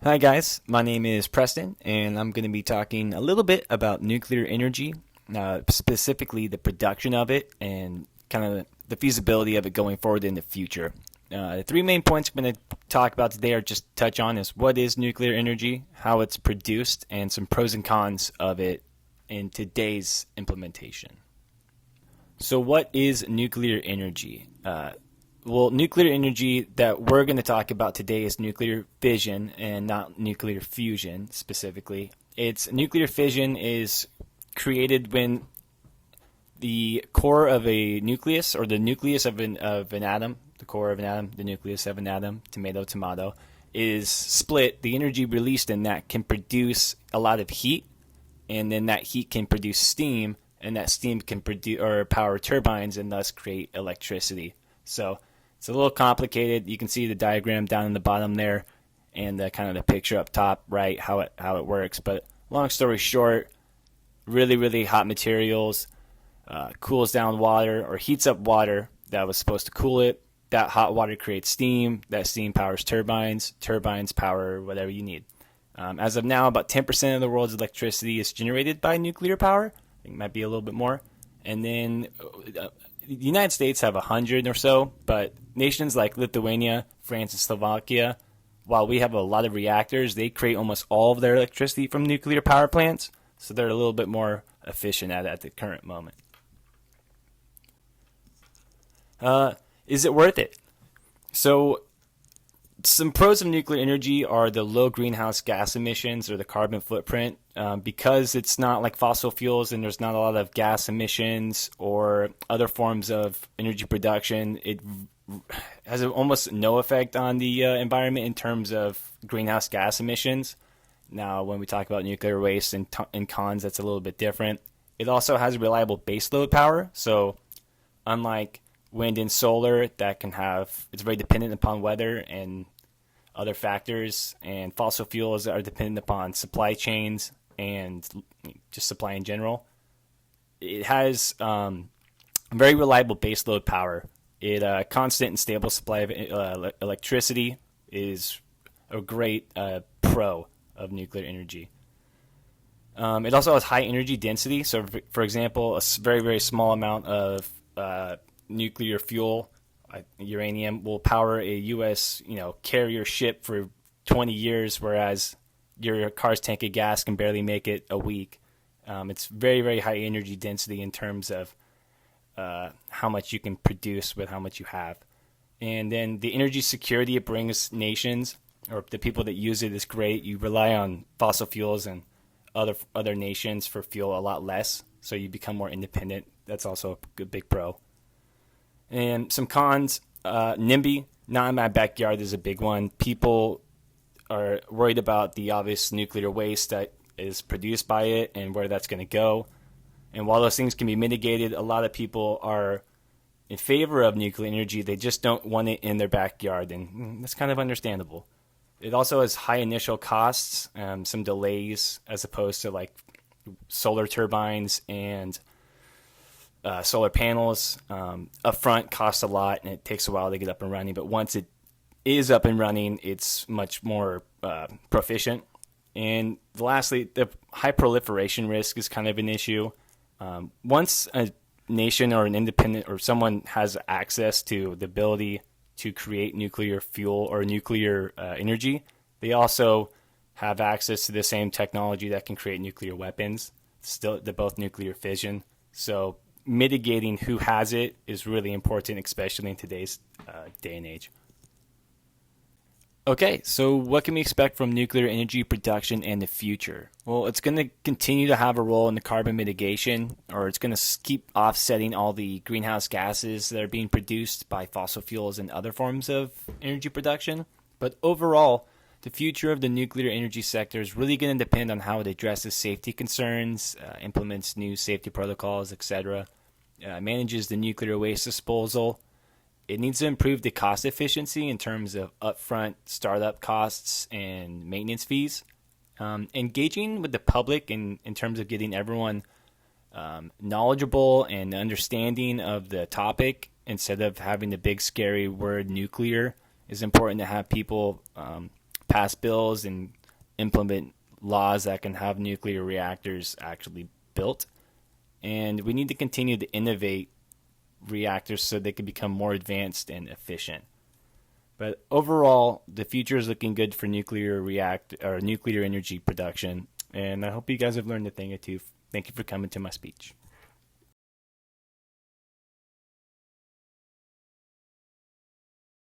Hi, guys. My name is Preston, and I'm going to be talking a little bit about nuclear energy, specifically the production of it and kind of the feasibility of it going forward in the future. The three main points I'm going to talk about today are just touch on is what is nuclear energy, how it's produced, and some pros and cons of it in today's implementation. So, what is nuclear energy? Nuclear energy that we're going to talk about today is nuclear fission and not nuclear fusion specifically. It's nuclear fission is created when the core of a nucleus or the nucleus of an atom, the core of an atom, the nucleus of an atom, tomato, tomato, is split. The energy released in that can produce a lot of heat, and then that heat can produce steam, and that steam can produce or power turbines and thus create electricity. So it's a little complicated. You can see the diagram down in the bottom there, and kind of the picture up top right how it works. But long story short, really hot materials cools down water or heats up water that was supposed to cool it. That hot water creates steam. That steam powers turbines. Turbines power whatever you need. As of now, about 10% of the world's electricity is generated by nuclear power. I think it might be a little bit more. And then the United States have 100 or so, but nations like Lithuania, France, and Slovakia, while we have a lot of reactors, they create almost all of their electricity from nuclear power plants, so they're a little bit more efficient at the current moment. Is it worth it? So some pros of nuclear energy are the low greenhouse gas emissions or the carbon footprint. Because it's not like fossil fuels and there's not a lot of gas emissions or other forms of energy production, it has almost no effect on the environment in terms of greenhouse gas emissions. Now, when we talk about nuclear waste and cons, that's a little bit different. It also has reliable baseload power. So unlike wind and solar, it's very dependent upon weather and other factors, and fossil fuels are dependent upon supply chains and just supply in general. It has very reliable baseload power. Constant and stable supply of electricity is a great pro of nuclear energy. It also has high energy density. So, for example, a very small amount of nuclear fuel, uranium, will power a U.S. carrier ship for 20 years, whereas your car's tank of gas can barely make it a week. It's very high energy density in terms of how much you can produce with how much you have. And then the energy security it brings nations or the people that use it is great. You rely on fossil fuels and other nations for fuel a lot less, so you become more independent. That's also a good big pro. And some cons, NIMBY, not in my backyard, is a big one. People are worried about the obvious nuclear waste that is produced by it and where that's going to go. And while those things can be mitigated, a lot of people are in favor of nuclear energy. They just don't want it in their backyard, and that's kind of understandable. It also has high initial costs, some delays, as opposed to like solar turbines and solar panels. Upfront costs a lot, and it takes a while to get up and running. But once it is up and running, it's much more proficient. And lastly, the high proliferation risk is kind of an issue. Once a nation or an independent or someone has access to the ability to create nuclear fuel or nuclear energy, they also have access to the same technology that can create nuclear weapons. Still, they're both nuclear fission. So mitigating who has it is really important, especially in today's day and age. Okay, so what can we expect from nuclear energy production in the future? Well, it's going to continue to have a role in the carbon mitigation, or it's going to keep offsetting all the greenhouse gases that are being produced by fossil fuels and other forms of energy production. But overall, the future of the nuclear energy sector is really going to depend on how it addresses safety concerns, implements new safety protocols, etc., manages the nuclear waste disposal. It needs to improve the cost efficiency in terms of upfront startup costs and maintenance fees. Engaging with the public in terms of getting everyone knowledgeable and understanding of the topic instead of having the big scary word nuclear is important to have people pass bills and implement laws that can have nuclear reactors actually built. And we need to continue to innovate reactors so they can become more advanced and efficient. But overall, the future is looking good for nuclear energy production. And I hope you guys have learned a thing or two. Thank you for coming to my speech.